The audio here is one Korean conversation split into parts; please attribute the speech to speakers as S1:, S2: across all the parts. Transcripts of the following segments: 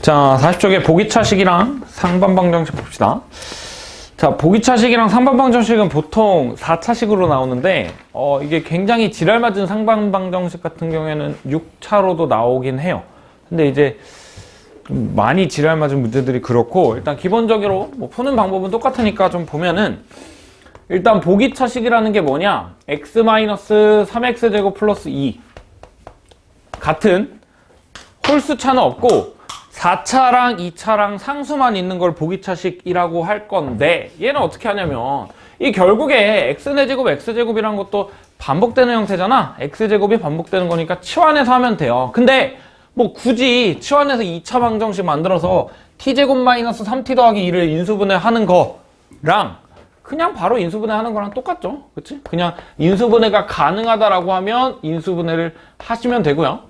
S1: 자, 40쪽에 보기차식이랑 상반방정식 봅시다. 자, 보기차식이랑 상반방정식은 보통 4차식으로 나오는데 이게 굉장히 지랄맞은 상반방정식 같은 경우에는 6차로도 나오긴 해요. 근데 이제 좀 많이 지랄맞은 문제들이 그렇고, 일단 기본적으로 뭐 푸는 방법은 똑같으니까 좀 보면은, 일단 보기차식이라는 게 뭐냐, x-3x제곱 플러스 2 같은 홀수차는 없고 4차랑 2차랑 상수만 있는 걸 보기차식이라고 할 건데, 얘는 어떻게 하냐면 이 결국에 x제곱 x제곱이란 것도 반복되는 형태잖아. x제곱이 반복되는 거니까 치환해서 하면 돼요. 근데 뭐 굳이 치환해서 2차 방정식 만들어서 t제곱 마이너스 3t 더하기 2를 인수분해 하는 거랑 그냥 바로 인수분해 하는 거랑 똑같죠. 그치? 그냥 인수분해가 가능하다라고 하면 인수분해를 하시면 되고요.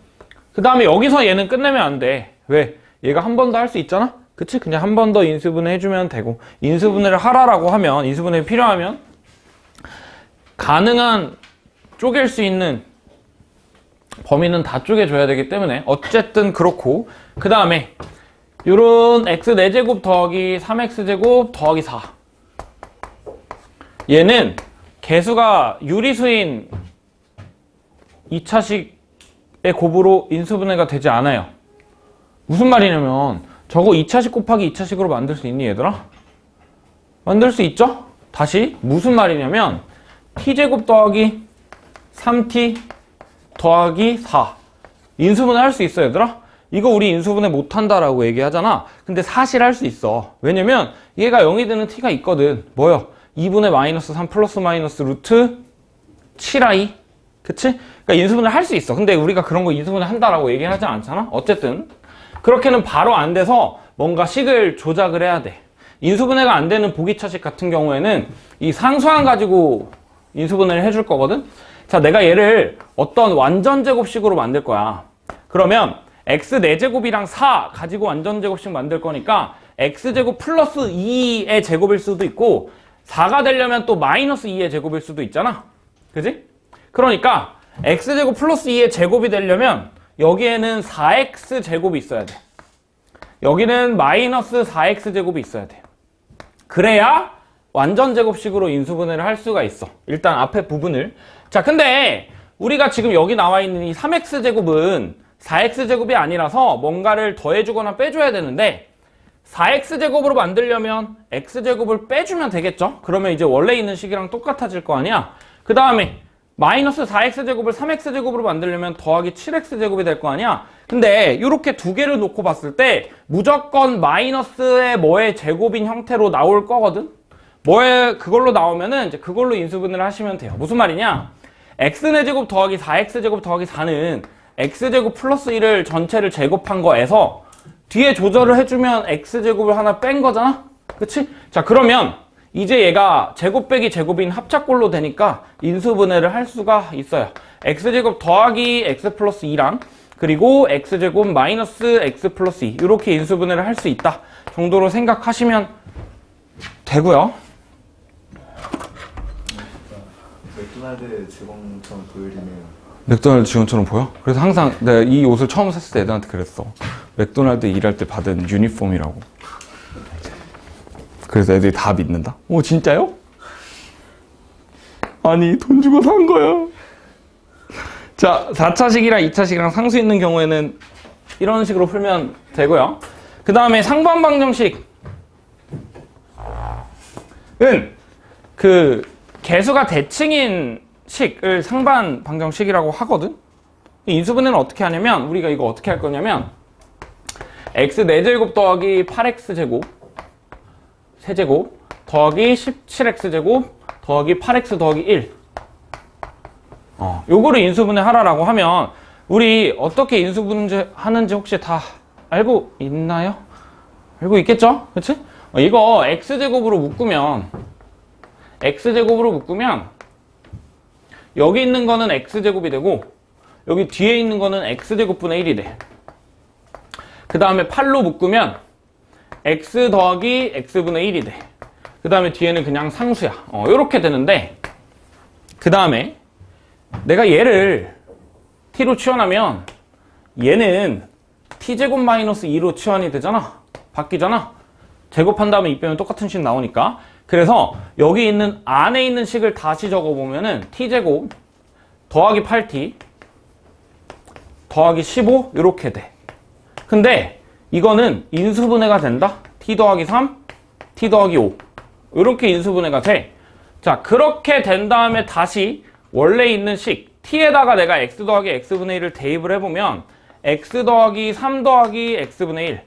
S1: 그 다음에 여기서 얘는 끝내면 안 돼. 왜? 얘가 한 번 더 할 수 있잖아? 그치? 그냥 한 번 더 인수분해 해주면 되고, 인수분해를 하라라고 하면, 인수분해 필요하면 가능한 쪼갤 수 있는 범위는 다 쪼개줘야 되기 때문에 어쨌든 그렇고, 그 다음에 요런 x 4제곱 더하기 3x제곱 더하기 4, 얘는 개수가 유리수인 2차식의 곱으로 인수분해가 되지 않아요. 무슨 말이냐면 저거 2차식 곱하기 2차식으로 만들 수 있니 얘들아? 만들 수 있죠? 다시 무슨 말이냐면 t제곱 더하기 3t 더하기 4 인수분해 할 수 있어 얘들아? 이거 우리 인수분해 못한다라고 얘기하잖아. 근데 사실 할 수 있어. 왜냐면 얘가 0이 되는 t가 있거든. 뭐요? 2분의 마이너스 3 플러스 마이너스 루트 7i. 그치? 그러니까 인수분해 할 수 있어. 근데 우리가 그런 거 인수분해 한다라고 얘기하지 않잖아. 어쨌든 그렇게는 바로 안 돼서 뭔가 식을 조작을 해야 돼. 인수분해가 안 되는 보기차식 같은 경우에는 이 상수항 가지고 인수분해를 해줄 거거든. 자, 내가 얘를 어떤 완전제곱식으로 만들 거야. 그러면 x 4제곱이랑 4 가지고 완전제곱식 만들 거니까 x제곱 플러스 2의 제곱일 수도 있고 4가 되려면 또 마이너스 2의 제곱일 수도 있잖아. 그지? 그러니까 x제곱 플러스 2의 제곱이 되려면 여기에는 4x제곱이 있어야 돼. 여기는 마이너스 4x제곱이 있어야 돼. 그래야 완전제곱식으로 인수분해를 할 수가 있어. 일단 앞에 부분을. 자, 근데 우리가 지금 여기 나와 있는 이 3x제곱은 4x제곱이 아니라서 뭔가를 더해주거나 빼줘야 되는데 4x제곱으로 만들려면 x제곱을 빼주면 되겠죠? 그러면 이제 원래 있는 식이랑 똑같아질 거 아니야? 그 다음에 마이너스 4x제곱을 3x제곱으로 만들려면 더하기 7x제곱이 될 거 아니야? 근데 이렇게 두 개를 놓고 봤을 때 무조건 마이너스의 뭐의 제곱인 형태로 나올 거거든? 뭐의 그걸로 나오면은 이제 그걸로 인수분해를 하시면 돼요. 무슨 말이냐? x4제곱 더하기 4x제곱 더하기 4는 x제곱 플러스 1을 전체를 제곱한 거에서 뒤에 조절을 해주면 x제곱을 하나 뺀 거잖아? 그치? 자, 그러면 이제 얘가 제곱 빼기 제곱인 합작꼴로 되니까 인수분해를 할 수가 있어요. x제곱 더하기 x 플러스 2랑 그리고 x제곱 마이너스 x 플러스 2 이렇게 인수분해를 할 수 있다 정도로 생각하시면 되고요.
S2: 맥도날드 직원처럼 보이네요.
S1: 맥도날드 직원처럼 보여? 그래서 항상 내가 이 옷을 처음 샀을 때 애들한테 그랬어. 맥도날드 일할 때 받은 유니폼이라고. 그래서 애들이 다 믿는다. 오, 진짜요? 아니, 돈 주고 산 거야. 자, 4차식이랑 2차식이랑 상수 있는 경우에는 이런 식으로 풀면 되고요. 그 다음에 상반방정식은 그 개수가 대칭인 식을 상반방정식이라고 하거든. 인수분해는 어떻게 하냐면 우리가 이거 어떻게 할 거냐면 x 4제곱 더하기 8x제곱 세제곱 더하기 17x제곱 더하기 8x 더하기 1 요거를 인수분해 하라라고 하면 우리 어떻게 인수분해 하는지 혹시 다 알고 있나요? 알고 있겠죠? 그치? 이거 x제곱으로 묶으면 여기 있는 거는 x제곱이 되고 여기 뒤에 있는 거는 x제곱분의 1이 돼. 그 다음에 8로 묶으면 x 더하기 x분의 1이 돼. 그 다음에 뒤에는 그냥 상수야. 요렇게 되는데 그 다음에 내가 얘를 t로 치환하면 얘는 t제곱 마이너스 2로 치환이 되잖아. 바뀌잖아. 제곱한 다음에 2 빼면 똑같은 식 나오니까. 그래서 여기 있는 안에 있는 식을 다시 적어보면은 t제곱 더하기 8t 더하기 15 이렇게 돼. 근데 이거는 인수분해가 된다. t 더하기 3, t 더하기 5 이렇게 인수분해가 돼. 자, 그렇게 된 다음에 다시 원래 있는 식 t에다가 내가 x 더하기 x분의 1을 대입을 해보면 x 더하기 3 더하기 x분의 1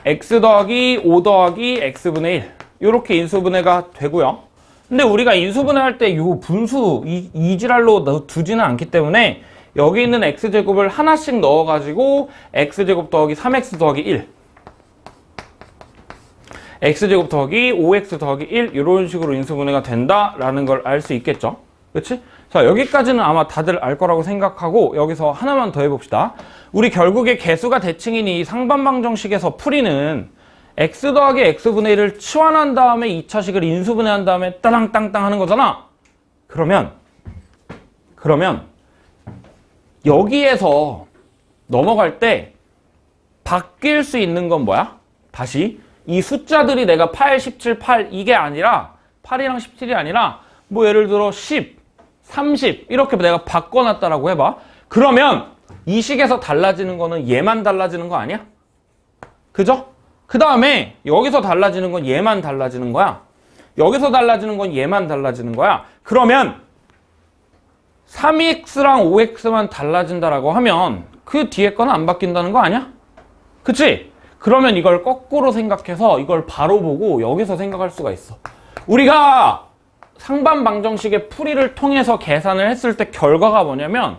S1: x 더하기 5 더하기 x분의 1 이렇게 인수분해가 되고요. 근데 우리가 인수분해할 때 이 분수 이 지랄로 두지는 않기 때문에 여기 있는 x제곱을 하나씩 넣어가지고 x제곱 더하기 3x 더하기 1 x제곱 더하기 5x 더하기 1 이런 식으로 인수분해가 된다라는 걸 알 수 있겠죠. 그치? 자, 여기까지는 아마 다들 알 거라고 생각하고 여기서 하나만 더 해봅시다. 우리 결국에 개수가 대칭인 이 상반방정식에서 풀이는 x 더하기 x분의 1을 치환한 다음에 2차식을 인수분해한 다음에 따랑땅땅 하는 거잖아. 그러면 여기에서 넘어갈 때 바뀔 수 있는 건 뭐야? 다시 이 숫자들이 내가 8, 17, 8 이게 아니라 8이랑 17이 아니라 뭐 예를 들어 10, 30 이렇게 내가 바꿔놨다라고 해봐. 그러면 이 식에서 달라지는 거는 얘만 달라지는 거 아니야? 그죠? 그 다음에 여기서 달라지는 건 얘만 달라지는 거야. 여기서 달라지는 건 얘만 달라지는 거야. 그러면 3x랑 5x만 달라진다라고 하면 그 뒤에 거는 안 바뀐다는 거 아니야? 그치? 그러면 이걸 거꾸로 생각해서 이걸 바로 보고 여기서 생각할 수가 있어. 우리가 상반방정식의 풀이를 통해서 계산을 했을 때 결과가 뭐냐면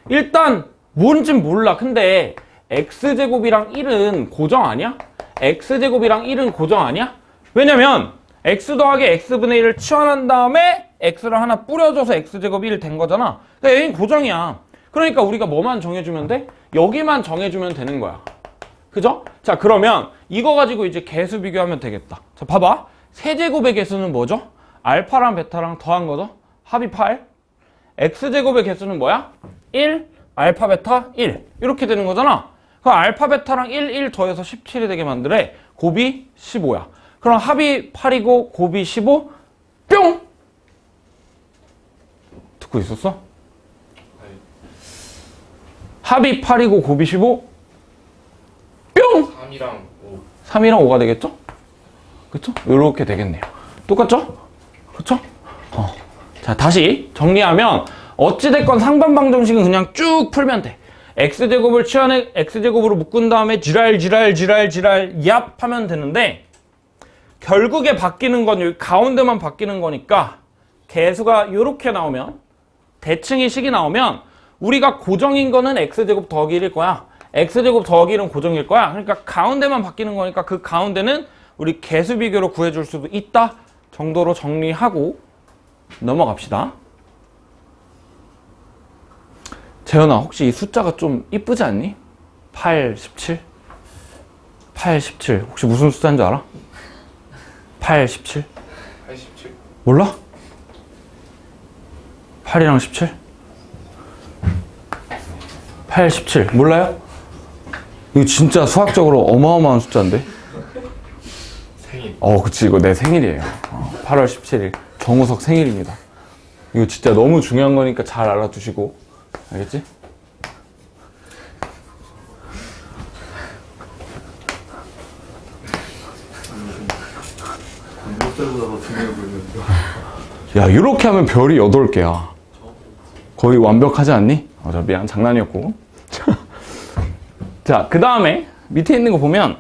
S1: 일단 뭔진 몰라. 근데 x제곱이랑 1은 고정 아니야? x제곱이랑 1은 고정 아니야? 왜냐면 x 더하기 x분의 1을 치환한 다음에 x를 하나 뿌려줘서 x제곱이 1 된 거잖아. 그러니까 얘는 고정이야. 그러니까 우리가 뭐만 정해주면 돼? 여기만 정해주면 되는 거야. 그죠? 자, 그러면 이거 가지고 이제 개수 비교하면 되겠다. 자, 봐봐. 세제곱의 개수는 뭐죠? 알파랑 베타랑 더한 거죠? 합이 8. x제곱의 개수는 뭐야? 1, 알파, 베타, 1. 이렇게 되는 거잖아. 그럼 알파, 베타랑 1, 1 더해서 17이 되게 만들래. 곱이 15야. 그럼 합이 8이고 곱이 15. 뿅! 듣고 있었어? 합이 8이고 곱이 15. 뿅!
S3: 3이랑 5.
S1: 3이랑 5가 되겠죠? 그쵸? 이렇게 되겠네요. 똑같죠? 그쵸? 자, 다시 정리하면 어찌됐건 상반방정식은 그냥 쭉 풀면 돼. x제곱을 치환해 x제곱으로 묶은 다음에 지랄 얍 하면 되는데 결국에 바뀌는 건 여기 가운데만 바뀌는 거니까 개수가 이렇게 나오면 대칭의 식이 나오면 우리가 고정인 거는 x제곱 더하기 1일 거야. x제곱 더하기 1은 고정일 거야. 그러니까 가운데만 바뀌는 거니까 그 가운데는 우리 개수 비교로 구해줄 수도 있다 정도로 정리하고 넘어갑시다. 재현아, 혹시 이 숫자가 좀 이쁘지 않니? 8, 17? 8, 17 혹시 무슨 숫자인 줄 알아? 8, 17?
S3: 87.
S1: 몰라? 8이랑 17? 8, 17 몰라요? 이거 진짜 수학적으로 어마어마한 숫자인데?
S3: 생일.
S1: 그치, 이거 내 생일이에요. 8월 17일 정우석 생일입니다. 이거 진짜 너무 중요한 거니까 잘 알아두시고, 알겠지?
S2: 공부자보다 더 중요해 보이는데.
S1: 야, 이렇게 하면 별이 8개야. 거의 완벽하지 않니? 저 미안, 장난이었고. 자, 그 다음에 밑에 있는 거 보면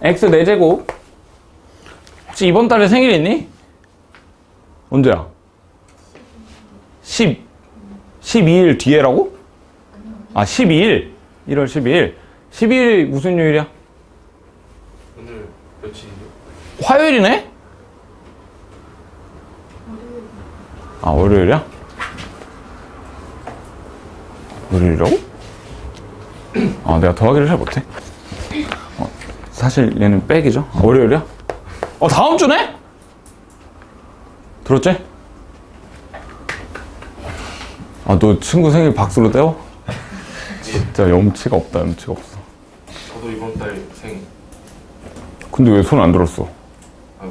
S1: x 4제곱. 혹시 이번 달에 생일 있니? 언제야? 12일 뒤에라고? 아, 12일. 1월 12일. 12일이 무슨 요일이야?
S3: 오늘 며칠이죠?
S1: 화요일이네? 아, 월요일이야? 월요일이라고? 아, 내가 더하기를 잘 못해. 사실 얘는 백이죠. 아, 월요일이야? 다음 주네? 들었지? 아, 너 친구 생일 박수로 때워? 진짜 염치가 없다, 염치가 없어.
S3: 저도 이번 달 생일.
S1: 근데 왜 손 안 들었어?
S3: 아,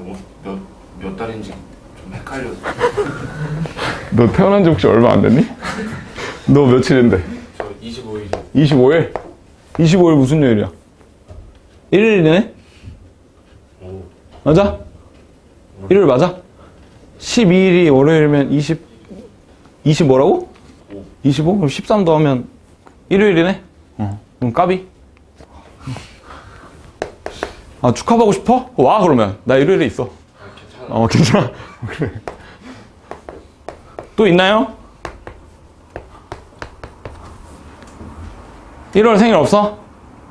S3: 몇 달인지 좀 헷갈려서.
S1: 너 태어난 지 혹시 얼마 안 됐니? 너 며칠인데?
S3: 저 25일.
S1: 25일? 25일 무슨 요일이야? 1일이네?
S3: 오.
S1: 맞아? 1일 맞아? 12일이 월요일이면 20 뭐라고? 25? 그럼 13 더하면 일요일이네? 그럼 까비? 아, 축하받고 싶어? 와, 그러면. 나 일요일에 있어.
S3: 아, 괜찮아.
S1: 괜찮아. 그래. 또 있나요? 1월 생일 없어?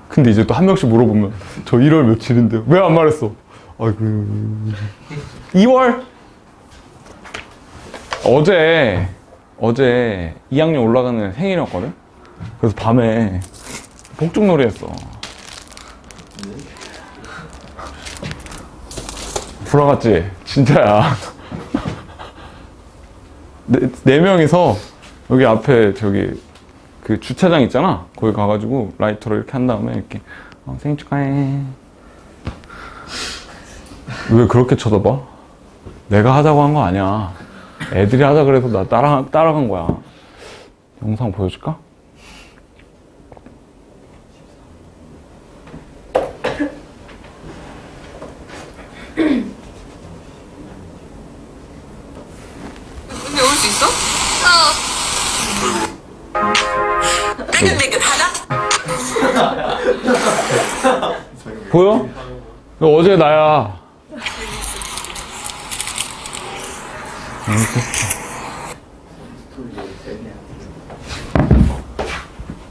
S1: 근데 이제 또 한 명씩 물어보면 저 1월 며칠인데 왜 안 말했어? 아이고. 2월? 어제 2학년 올라가는 생일이었거든? 그래서 밤에 복중놀이 했어. 불화같지? 진짜야. 네 명이서 여기 앞에 저기 그 주차장 있잖아. 거기 가가지고 라이터로 이렇게 한 다음에 이렇게 생일 축하해. 왜 그렇게 쳐다봐? 내가 하자고 한 거 아니야. 애들이 하자 그래서 나 따라간 거야. 영상 보여줄까?
S4: 근데 올 수 있어? 매끈매끈하다?
S1: 보여? 너 어제 나야.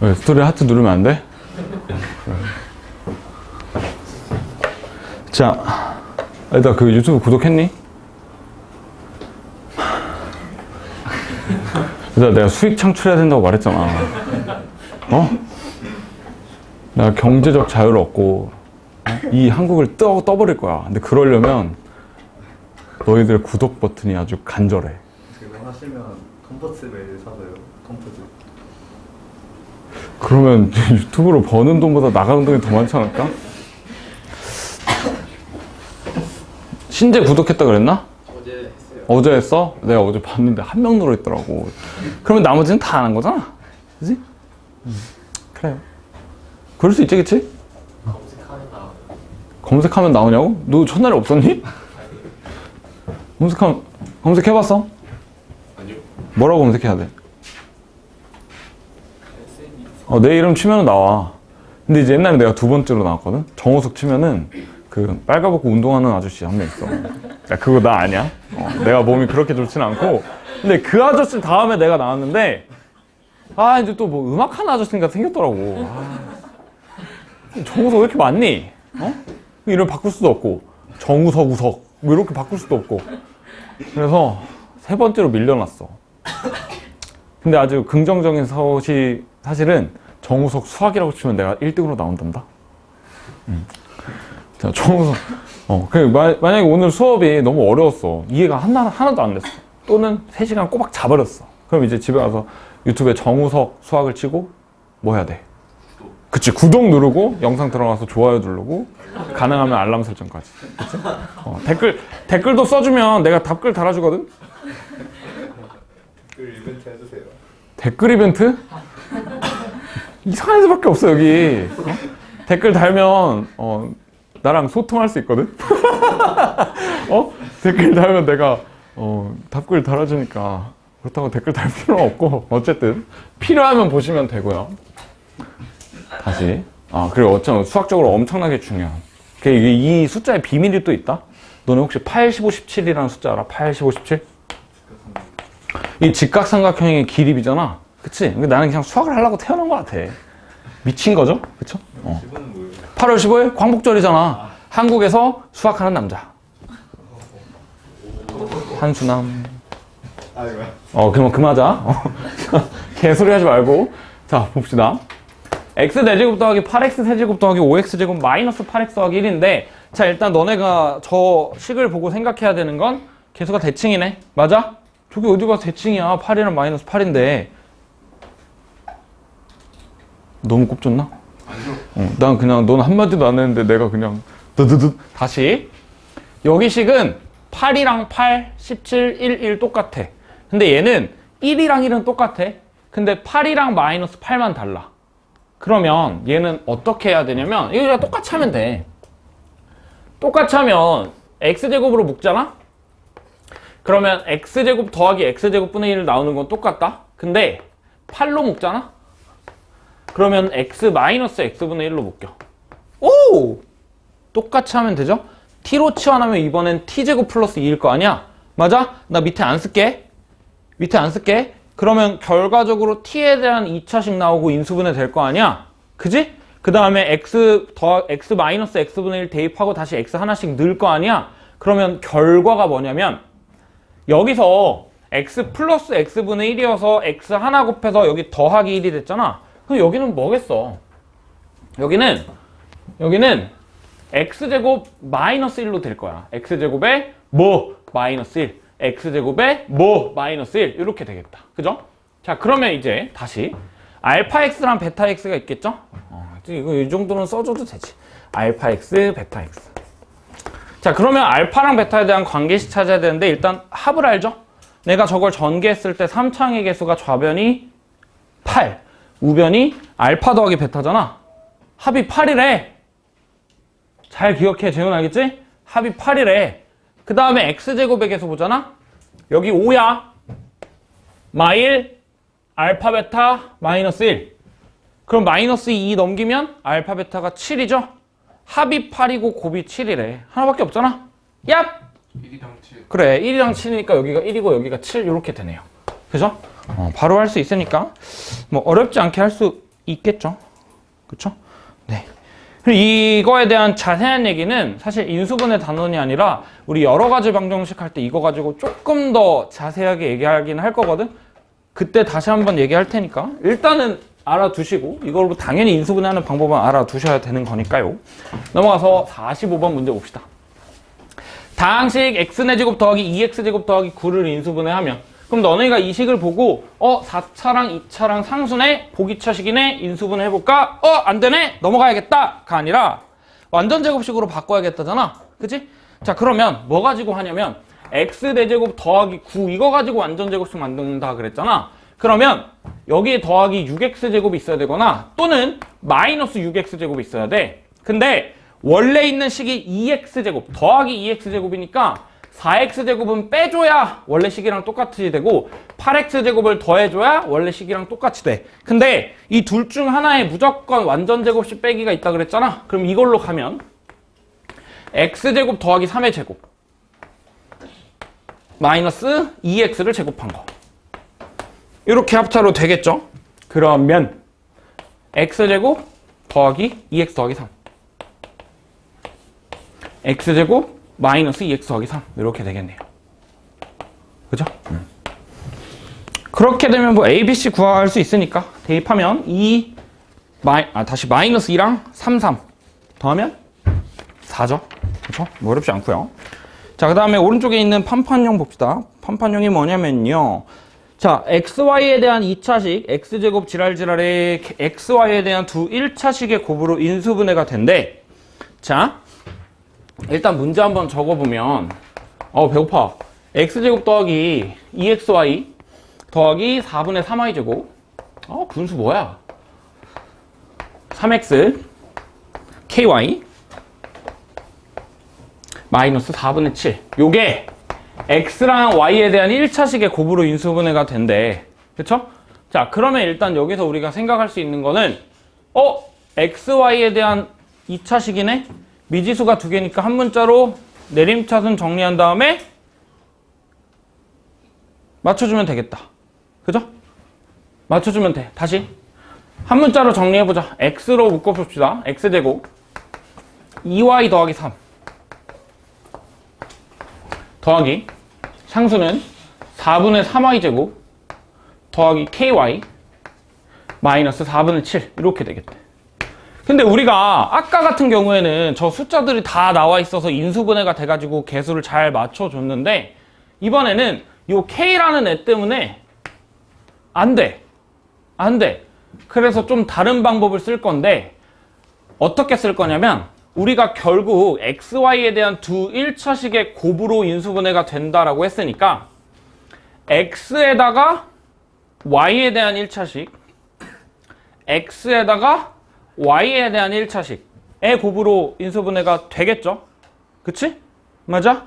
S1: 왜 스토리 하트 누르면 안 돼? 자, 일단 그 유튜브 구독했니? 일단 내가 수익 창출해야 된다고 말했잖아. 어? 내가 경제적 자유를 얻고 이 한국을 떠버릴 거야. 근데 그러려면 너희들 구독 버튼이 아주 간절해.
S2: 지금 하시면 컴포트 매일 사줘요. 컴포트.
S1: 그러면 유튜브로 버는 돈보다 나가는 돈이 더 많지 않을까? 신재 구독했다 그랬나?
S3: 어제 했어요.
S1: 어제 했어? 내가 어제 봤는데 한 명 늘어있더라고. 그러면 나머지는 다 안 한 거잖아? 그지? 그래요. 그럴 수 있지, 그치? 검색하면 나오냐고? 너 첫날에 없었니? 검색해봤어?
S3: 아니요.
S1: 뭐라고 검색해야 돼? 내 이름 치면 나와. 근데 이제 옛날에 내가 두 번째로 나왔거든? 정우석 치면은 그 빨가벗고 운동하는 아저씨 한 명 있어. 야, 그거 나 아니야? 내가 몸이 그렇게 좋진 않고. 근데 그 아저씨 다음에 내가 나왔는데, 이제 또 뭐 음악하는 아저씨가 생겼더라고. 정우석 왜 이렇게 많니? 이름 바꿀 수도 없고, 정우석, 우석, 뭐 이렇게 바꿀 수도 없고. 그래서 세 번째로 밀려났어. 근데 아주 긍정적인 사실은 정우석 수학이라고 치면 내가 1등으로 나온단다. 자, 정우석. 만약에 오늘 수업이 너무 어려웠어. 이해가 하나도 안 됐어. 또는 3시간 꼬박 자버렸어. 그럼 이제 집에 가서 유튜브에 정우석 수학을 치고 뭐 해야 돼? 그치, 구독 누르고 영상 들어가서 좋아요 누르고 가능하면 알람 설정까지. 그치? 댓글도 써주면 내가 답글 달아주거든?
S2: 그 이벤트 해주세요.
S1: 댓글 이벤트? 이상한 애들밖에 없어 여기. 댓글 달면 나랑 소통할 수 있거든? 댓글 달면 내가 답글 달아주니까 그렇다고 댓글 달 필요는 없고 어쨌든 필요하면 보시면 되고요. 다시 그리고 어쩌면 수학적으로 엄청나게 중요한 이 숫자의 비밀이 또 있다? 너는 혹시 8, 15, 17이라는 숫자 알아? 8, 15, 17? 이 직각삼각형의 기립이잖아. 그치? 나는 그냥 수학을 하려고 태어난 것 같아. 미친 거죠? 그쵸?
S2: 10은 뭐예요?
S1: 8월 15일 광복절이잖아. 한국에서 수학하는 남자. 한수남.
S2: 이거야?
S1: 그만하자. 개소리 하지 말고. 자, 봅시다. x 4제곱 더하기 8x 세제곱 더하기 5x제곱 마이너스 8x 더하기 1인데, 자, 일단 너네가 저 식을 보고 생각해야 되는 건 개수가 대칭이네. 맞아? 저기 어디가 대칭이야. 8이랑 마이너스 8인데 너무 꼽졌나?
S3: 아니요.
S1: 난 그냥 넌 한마디도 안 했는데 내가 그냥 드드드. 다시 여기 식은 8이랑 8, 17, 1, 1 똑같아. 근데 얘는 1이랑 1은 똑같아. 근데 8이랑 마이너스 8만 달라. 그러면 얘는 어떻게 해야 되냐면 이거 그냥 똑같이 하면 돼. 똑같이 하면 x제곱으로 묶잖아? 그러면 x제곱 더하기 x제곱분의 1 나오는 건 똑같다? 근데 8로 묶잖아? 그러면 x 마이너스 x분의 1로 묶여. 오! 똑같이 하면 되죠? t로 치환하면 이번엔 t제곱 플러스 2일 거 아니야? 맞아? 나 밑에 안 쓸게. 밑에 안 쓸게. 그러면 결과적으로 t에 대한 2차식 나오고 인수분해 될 거 아니야? 그지? 그 다음에 x 마이너스 x분의 1 대입하고 다시 x 하나씩 넣을 거 아니야? 그러면 결과가 뭐냐면 여기서 x 플러스 x분의 1이어서 x 하나 곱해서 여기 더하기 1이 됐잖아. 그럼 여기는 뭐겠어? 여기는 x제곱 마이너스 1로 될 거야. x제곱에 뭐? 마이너스 1. x제곱에 뭐? 마이너스 1. 이렇게 되겠다. 그죠? 자, 그러면 이제 다시 알파 x랑 베타 x가 있겠죠? 이거 이 정도는 써줘도 되지. 알파 x, 베타 x. 자, 그러면 알파랑 베타에 대한 관계식 찾아야 되는데 일단 합을 알죠? 내가 저걸 전개했을 때 3창의 개수가 좌변이 8, 우변이 알파 더하기 베타잖아. 합이 8이래. 잘 기억해. 재훈 알겠지? 합이 8이래. 그 다음에 x제곱의 개수 보잖아? 여기 5야. 마일, 알파 베타, 마이너스 1. 그럼 마이너스 2 넘기면 알파 베타가 7이죠? 합이 8이고 곱이 7이래. 하나밖에 없잖아? 얍!
S3: 1이랑 7.
S1: 그래, 1이랑 7이니까 여기가 1이고 여기가 7 이렇게 되네요. 그죠? 바로 할 수 있으니까 뭐 어렵지 않게 할 수 있겠죠. 그쵸? 네. 그리고 이거에 대한 자세한 얘기는 사실 인수분해 단원이 아니라 우리 여러 가지 방정식 할 때 이거 가지고 조금 더 자세하게 얘기하긴 할 거거든. 그때 다시 한번 얘기할 테니까 일단은 알아두시고 이걸로 당연히 인수분해하는 방법은 알아두셔야 되는 거니까요. 넘어가서 45번 문제 봅시다. 다항식 x제곱 더하기 2x제곱 더하기 9를 인수분해하면 그럼 너네가 이 식을 보고 4차랑 2차랑 상수네? 보기차식이네? 인수분해 해볼까? 안되네? 넘어가야겠다! 가 아니라 완전 제곱식으로 바꿔야겠다잖아. 그치? 자, 그러면 뭐 가지고 하냐면 x대제곱 더하기 9 이거 가지고 완전 제곱식 만든다 그랬잖아. 그러면 여기에 더하기 6x제곱이 있어야 되거나 또는 마이너스 6x제곱이 있어야 돼. 근데 원래 있는 식이 2x제곱 더하기 2x제곱이니까 4x제곱은 빼줘야 원래 식이랑 똑같이 되고 8x제곱을 더해줘야 원래 식이랑 똑같이 돼. 근데 이 둘 중 하나에 무조건 완전 제곱식 빼기가 있다 그랬잖아. 그럼 이걸로 가면 x제곱 더하기 3의 제곱 마이너스 2x를 제곱한 거 이렇게 합차로 되겠죠? 그러면 x제곱 더하기 2x 더하기 3 x제곱 마이너스 2x 더하기 3 이렇게 되겠네요. 그죠? 그렇게 되면 뭐 a, b, c 구할 수 있으니까 대입하면 다시 마이너스 2랑 3, 3 더하면 4죠. 그렇죠? 뭐 어렵지 않고요. 자, 그 다음에 오른쪽에 있는 판판형 봅시다. 판판형이 뭐냐면요. 자, xy에 대한 2차식, x제곱 지랄지랄의 xy에 대한 두 1차식의 곱으로 인수분해가 된대. 자, 일단 문제 한번 적어보면 배고파. x제곱 더하기 2xy 더하기 4분의 3y 제곱 분수 뭐야? 3x ky 마이너스 4분의 7 요게 x랑 y에 대한 1차식의 곱으로 인수분해가 된대. 그쵸? 자, 그러면 일단 여기서 우리가 생각할 수 있는 거는 xy에 대한 2차식이네? 미지수가 두 개니까 한 문자로 내림차순 정리한 다음에 맞춰주면 되겠다. 그죠? 맞춰주면 돼. 다시 한 문자로 정리해보자. x로 묶어봅시다. x제곱 2y 더하기 3 더하기 상수는 4분의 3y 제곱 더하기 ky 마이너스 4분의 7 이렇게 되겠대. 근데 우리가 아까 같은 경우에는 저 숫자들이 다 나와 있어서 인수분해가 돼가지고 개수를 잘 맞춰줬는데 이번에는 요 k라는 애 때문에 안 돼. 그래서 좀 다른 방법을 쓸 건데 어떻게 쓸 거냐면 우리가 결국 xy에 대한 두 1차식의 곱으로 인수분해가 된다라고 했으니까 x에다가 y에 대한 1차식 x에다가 y에 대한 1차식의 곱으로 인수분해가 되겠죠? 그치? 맞아?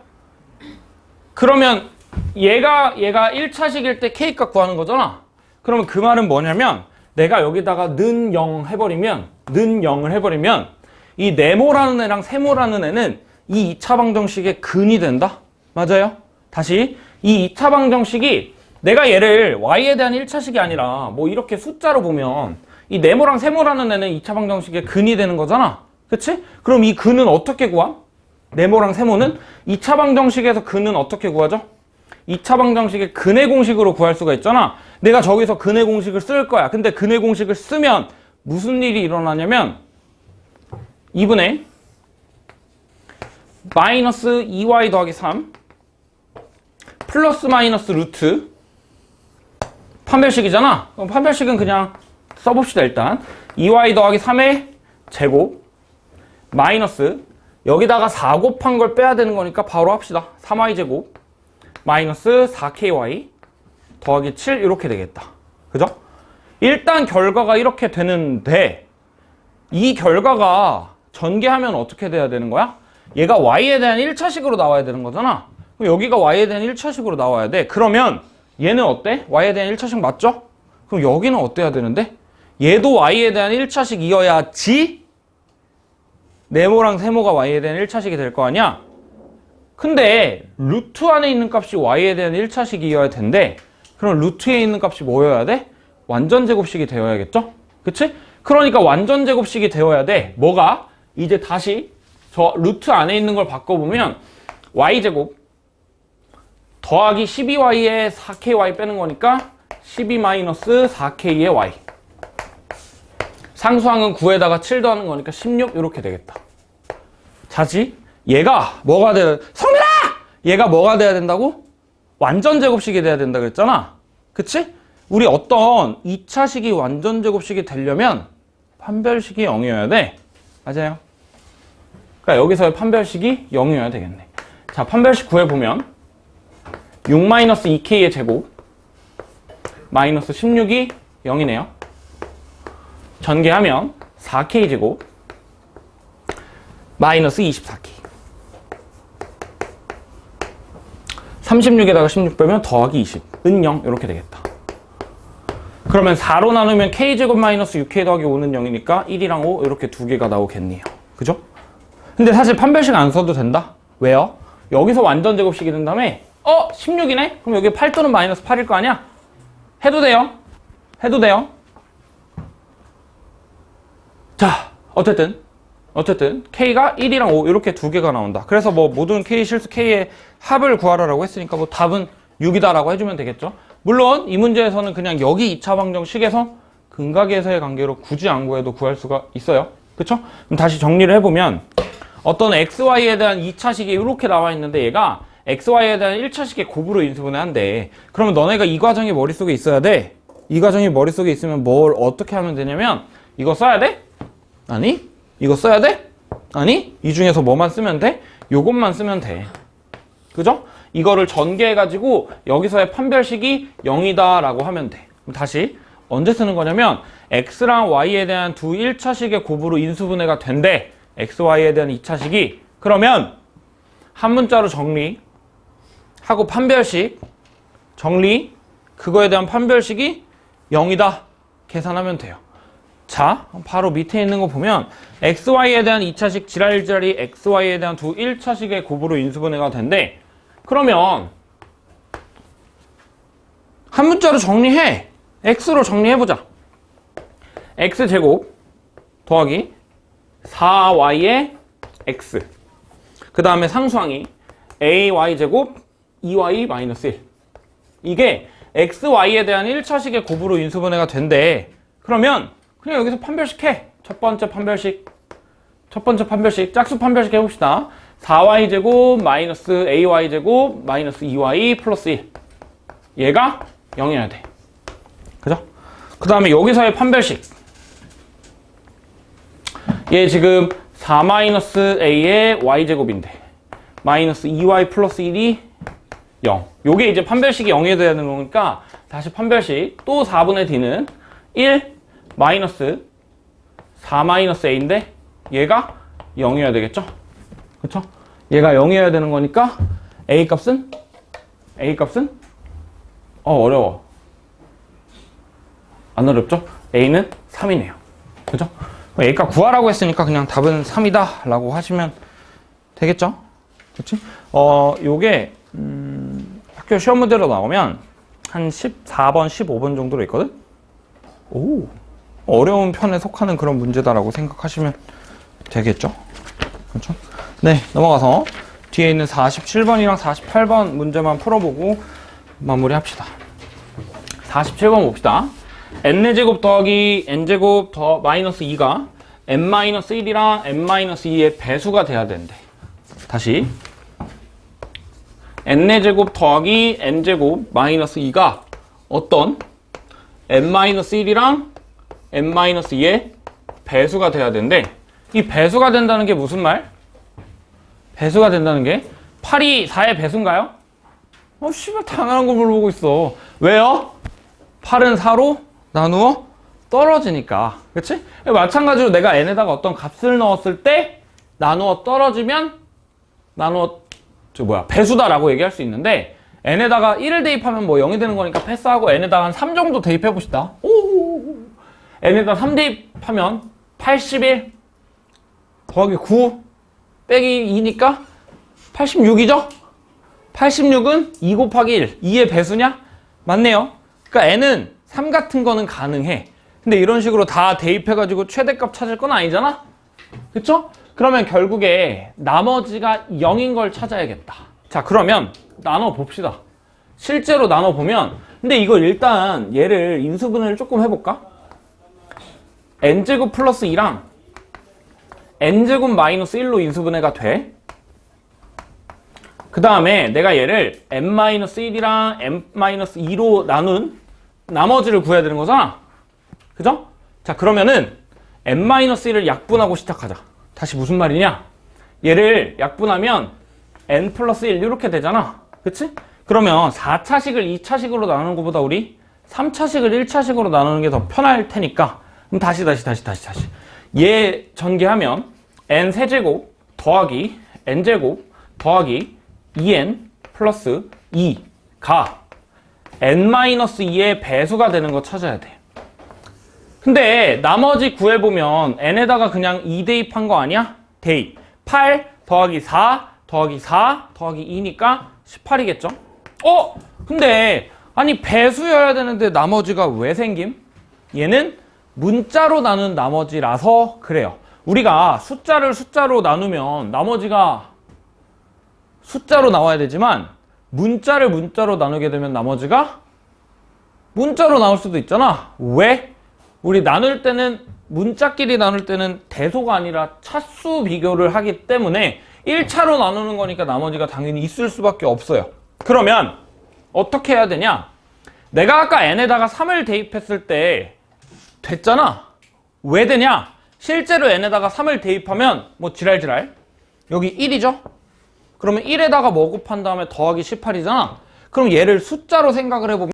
S1: 그러면 얘가 1차식일 때 k값 구하는 거잖아. 그러면 그 말은 뭐냐면 내가 여기다가 는 0 해버리면 는 0을 해버리면 이 네모라는 애랑 세모라는 애는 이 2차 방정식의 근이 된다. 맞아요? 다시 이 2차 방정식이 내가 얘를 y에 대한 1차식이 아니라 뭐 이렇게 숫자로 보면 이 네모랑 세모라는 애는 2차 방정식의 근이 되는 거잖아. 그치? 그럼 이 근은 어떻게 구함? 네모랑 세모는 2차 방정식에서 근은 어떻게 구하죠? 2차 방정식의 근의 공식으로 구할 수가 있잖아. 내가 저기서 근의 공식을 쓸 거야. 근데 근의 공식을 쓰면 무슨 일이 일어나냐면 2분의 마이너스 2y 더하기 3 플러스 마이너스 루트 판별식이잖아. 그럼 판별식은 그냥 써봅시다. 일단 2y 더하기 3의 제곱 마이너스 여기다가 4 곱한 걸 빼야 되는 거니까 바로 합시다. 3y 제곱 마이너스 4ky 더하기 7 이렇게 되겠다. 그죠? 일단 결과가 이렇게 되는데 이 결과가 전개하면 어떻게 돼야 되는 거야? 얘가 y에 대한 1차식으로 나와야 되는 거잖아. 그럼 여기가 y에 대한 1차식으로 나와야 돼. 그러면 얘는 어때? y에 대한 1차식 맞죠? 그럼 여기는 어때야 되는데? 얘도 y에 대한 1차식이어야지 네모랑 세모가 y에 대한 1차식이 될 거 아니야? 근데 루트 안에 있는 값이 y에 대한 1차식이어야 된대. 그럼 루트에 있는 값이 뭐여야 돼? 완전 제곱식이 되어야겠죠? 그치? 그러니까 완전 제곱식이 되어야 돼. 뭐가? 이제 다시 저 루트 안에 있는 걸 바꿔보면 y제곱 더하기 12y에 4ky 빼는 거니까 12-4k의 y 상수항은 9에다가 7 더하는 거니까 16 이렇게 되겠다. 자지? 얘가 뭐가 돼야 성민아! 얘가 뭐가 돼야 된다고? 완전 제곱식이 돼야 된다 그랬잖아. 그치? 우리 어떤 2차식이 완전 제곱식이 되려면 판별식이 0이어야 돼. 맞아요. 그러니까 여기서의 판별식이 0이어야 되겠네. 자, 판별식 구해보면 6-2k의 제곱 마이너스 16이 0이네요. 전개하면 4k 제곱 마이너스 24k 36에다가 16 빼면 더하기 20은 0 이렇게 되겠다. 그러면 4로 나누면 k제곱 마이너스 6k 더하기 5는 0이니까 1이랑 5 이렇게 두 개가 나오겠네요. 그죠? 근데 사실 판별식 안 써도 된다. 왜요? 여기서 완전 제곱식이 된 다음에 16이네? 그럼 여기 8 또는 마이너스 8일 거 아니야? 해도 돼요. 해도 돼요. 자, 어쨌든 k가 1이랑 5 이렇게 두 개가 나온다. 그래서 뭐 모든 k 실수 k의 합을 구하라라고 했으니까 뭐 답은 6이다라고 해주면 되겠죠. 물론 이 문제에서는 그냥 여기 2차 방정식에서 근각에서의 관계로 굳이 안 구해도 구할 수가 있어요. 그쵸? 그럼 다시 정리를 해보면 어떤 xy에 대한 2차식이 이렇게 나와 있는데 얘가 xy에 대한 1차식의 곱으로 인수분해한대. 그러면 너네가 이 과정이 머릿속에 있어야 돼. 이 과정이 머릿속에 있으면 뭘 어떻게 하면 되냐면 이거 써야 돼? 아니? 이거 써야 돼? 아니? 이 중에서 뭐만 쓰면 돼? 요것만 쓰면 돼. 그죠? 이거를 전개해가지고 여기서의 판별식이 0이다 라고 하면 돼. 그럼 다시 언제 쓰는 거냐면 x랑 y에 대한 두 1차식의 곱으로 인수분해가 된대. xy에 대한 2차식이. 그러면 한 문자로 정리하고 판별식 정리 그거에 대한 판별식이 0이다 계산하면 돼요. 자, 바로 밑에 있는 거 보면 xy에 대한 2차식 지랄지랄이 xy에 대한 두 1차식의 곱으로 인수분해가 된대. 그러면 한 문자로 정리해. x로 정리해보자. x제곱 더하기 4y의 x 그 다음에 상수항이 ay제곱 2y-1 이게 xy에 대한 1차식의 곱으로 인수분해가 된대. 그러면 그냥 여기서 판별식 해. 첫 번째 판별식 짝수 판별식 해봅시다. 4y제곱 마이너스 ay제곱 마이너스 2y 플러스 1 얘가 0이어야 돼. 그죠? 그 다음에 여기서의 판별식. 얘 지금 4-a의 y제곱인데 마이너스 2y 플러스 1이 0. 요게 이제 판별식이 0이 돼야 되는 거니까 다시 판별식. 또 4분의 d는 1 마이너스 4-a인데 얘가 0이어야 되겠죠? 그쵸? 얘가 0이어야 되는 거니까 a 값은 어려워. 안 어렵죠? a는 3이네요. 그죠? a값 구하라고 했으니까 그냥 답은 3이다 라고 하시면 되겠죠? 그치? 요게 학교 시험 문제로 나오면 한 14번, 15번 정도로 있거든? 오, 어려운 편에 속하는 그런 문제다라고 생각하시면 되겠죠? 그렇죠? 네, 넘어가서 뒤에 있는 47번이랑 48번 문제만 풀어보고 마무리합시다. 47번 봅시다. n제곱 더하기 n제곱 더 마이너스 2가 n-1이랑 n-2의 배수가 돼야 되는데 다시 n제곱 더하기 n제곱 마이너스 2가 어떤 n-1이랑 n-2의 배수가 돼야 되는데 이 배수가 된다는 게 무슨 말? 배수가 된다는 게 8이 4의 배수인가요? 씨발 당연한 걸 물어보고 있어. 왜요? 8은 4로 나누어 떨어지니까. 그치? 마찬가지로 내가 n에다가 어떤 값을 넣었을 때 나누어 떨어지면 배수다라고 얘기할 수 있는데 n에다가 1을 대입하면 뭐 0이 되는 거니까 패스하고 n에다가 한 3 정도 대입해 봅시다. n에다 3 대입하면 81 더하기 9 빼기 2니까 86이죠? 86은 2 곱하기 1, 2의 배수냐? 맞네요. 그러니까 n은 3 같은 거는 가능해. 근데 이런 식으로 다 대입해가지고 최대값 찾을 건 아니잖아? 그쵸? 그러면 결국에 나머지가 0인 걸 찾아야겠다. 자, 그러면 나눠봅시다. 실제로 나눠보면, 근데 이거 일단 얘를 인수분해를 조금 해볼까? n제곱 플러스 2랑 n제곱 마이너스 1로 인수분해가 돼. 그 다음에 내가 얘를 n-1이랑 n-2로 나눈 나머지를 구해야 되는 거잖아. 그죠? 자, 그러면은 n-1을 약분하고 시작하자. 다시 무슨 말이냐? 얘를 약분하면 n 플러스 1 이렇게 되잖아. 그치? 그러면 4차식을 2차식으로 나누는 것보다 우리 3차식을 1차식으로 나누는 게 더 편할 테니까 그럼 다시 얘 전개하면 n 세제곱 더하기 n제곱 더하기 2n 플러스 2가 n-2의 배수가 되는 거 찾아야 돼. 근데 나머지 구해보면 n에다가 그냥 2 대입한 거 아니야? 대입 8 더하기 4 더하기 4 더하기 2니까 18이겠죠? 근데 아니 배수여야 되는데 나머지가 왜 생김? 얘는 문자로 나눈 나머지라서 그래요. 우리가 숫자를 숫자로 나누면 나머지가 숫자로 나와야 되지만 문자를 문자로 나누게 되면 나머지가 문자로 나올 수도 있잖아. 왜? 우리 나눌 때는 문자끼리 나눌 때는 대소가 아니라 차수 비교를 하기 때문에 1차로 나누는 거니까 나머지가 당연히 있을 수밖에 없어요. 그러면 어떻게 해야 되냐? 내가 아까 n에다가 3을 대입했을 때 됐잖아. 왜 되냐? 실제로 n에다가 3을 대입하면 뭐 지랄지랄 여기 1이죠? 그러면 1에다가 뭐 곱한 다음에 더하기 18이잖아. 그럼 얘를 숫자로 생각을 해보면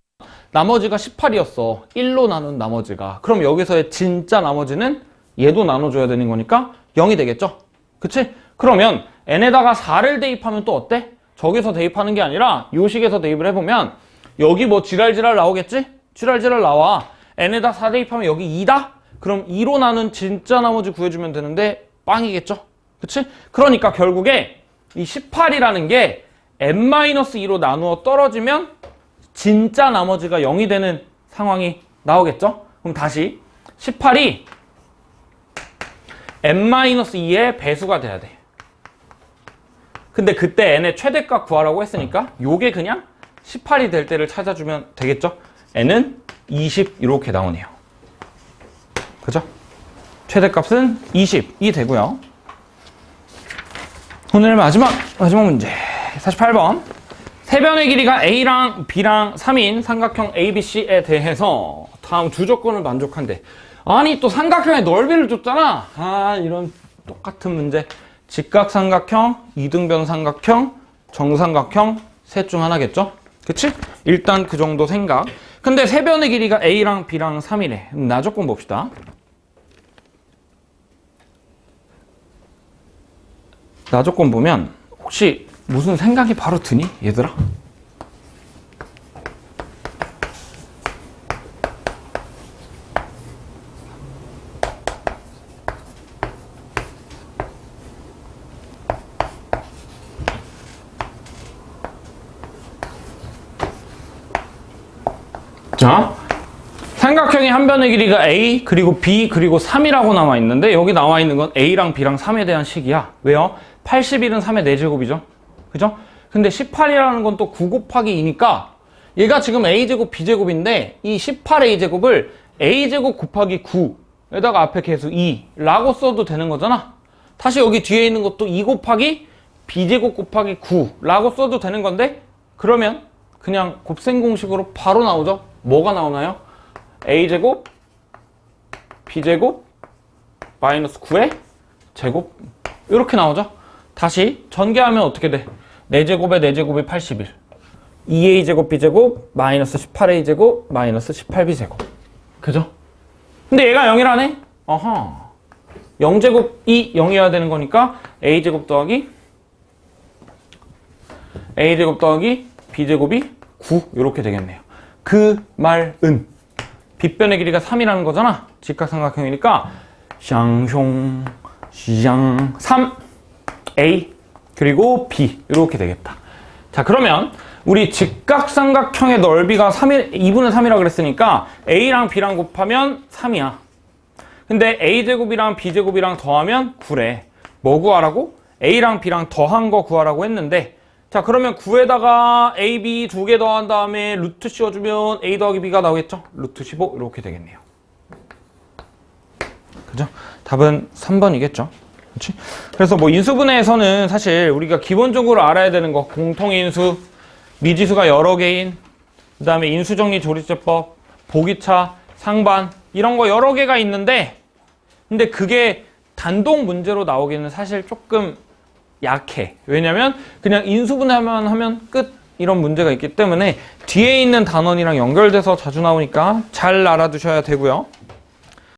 S1: 나머지가 18이었어. 1로 나눈 나머지가. 그럼 여기서의 진짜 나머지는 얘도 나눠줘야 되는 거니까 0이 되겠죠? 그치? 그러면 n에다가 4를 대입하면 또 어때? 저기서 대입하는 게 아니라 이 식에서 대입을 해보면 여기 뭐 지랄지랄 나오겠지? 지랄지랄 나와. n에다 4 대입하면 여기 2다? 그럼 2로 나눈 진짜 나머지 구해주면 되는데 빵이겠죠? 그치? 그러니까 결국에 이 18이라는 게 n-2로 나누어 떨어지면 진짜 나머지가 0이 되는 상황이 나오겠죠? 그럼 다시 18이 n-2의 배수가 돼야 돼. 근데 그때 n의 최대값 구하라고 했으니까 요게 그냥 18이 될 때를 찾아주면 되겠죠? n은 20 이렇게 나오네요. 그죠? 최대값은 20이 되고요. 오늘 마지막 문제 48번. 세 변의 길이가 A랑 B랑 3인 삼각형 ABC에 대해서 다음 두 조건을 만족한대. 아니 또 삼각형의 넓이를 줬잖아. 아 이런 똑같은 문제. 직각삼각형, 이등변 삼각형, 정삼각형 셋 중 하나겠죠? 그치? 일단 그 정도 생각. 근데 세 변의 길이가 A랑 B랑 3이래. 나 조건 봅시다. 나 조건 보면 혹시 무슨 생각이 바로 드니? 얘들아? 자, 삼각형의 한 변의 길이가 A 그리고 B 그리고 3이라고 나와 있는데 여기 나와 있는 건 A랑 B랑 3에 대한 식이야. 왜요? 81은 3의 4제곱이죠. 그죠? 근데 18이라는 건 또 9 곱하기 2니까 얘가 지금 A제곱 B제곱인데 이 18A제곱을 A제곱 곱하기 9에다가 앞에 계수 2라고 써도 되는 거잖아. 다시 여기 뒤에 있는 것도 2 곱하기 B제곱 곱하기 9라고 써도 되는 건데 그러면 그냥 곱셈 공식으로 바로 나오죠. 뭐가 나오나요? A제곱 B제곱 마이너스 9의 제곱 이렇게 나오죠. 다시 전개하면 어떻게 돼? 4제곱에 4제곱이 81 2A제곱 B제곱 마이너스 18A제곱 마이너스 18B제곱 그죠? 근데 얘가 0이라네? 어허 0제곱이 0이어야 되는 거니까 A제곱 더하기 B제곱이 9 이렇게 되겠네요. 그 말은 빗변의 길이가 3이라는 거잖아. 직각삼각형이니까 샹숑 샹 3 A 그리고 B 이렇게 되겠다. 자 그러면 우리 직각삼각형의 넓이가 2분의 3이라고 그랬으니까 A랑 B랑 곱하면 3이야. 근데 A제곱이랑 B제곱이랑 더하면 9래. 뭐 구하라고? A랑 B랑 더한 거 구하라고 했는데 자 그러면 9에다가 A, B 두 개 더한 다음에 루트 씌워주면 A 더하기 B가 나오겠죠? 루트 15 이렇게 되겠네요. 그죠? 답은 3번이겠죠. 그렇지? 그래서 뭐 인수분해에서는 사실 우리가 기본적으로 알아야 되는 거 공통인수, 미지수가 여러 개인, 그 다음에 인수정리 조리제법, 보기차, 상반 이런 거 여러 개가 있는데 근데 그게 단독 문제로 나오기는 사실 조금 약해. 왜냐면 그냥 인수분해만 하면 끝 이런 문제가 있기 때문에 뒤에 있는 단원이랑 연결돼서 자주 나오니까 잘 알아두셔야 되고요.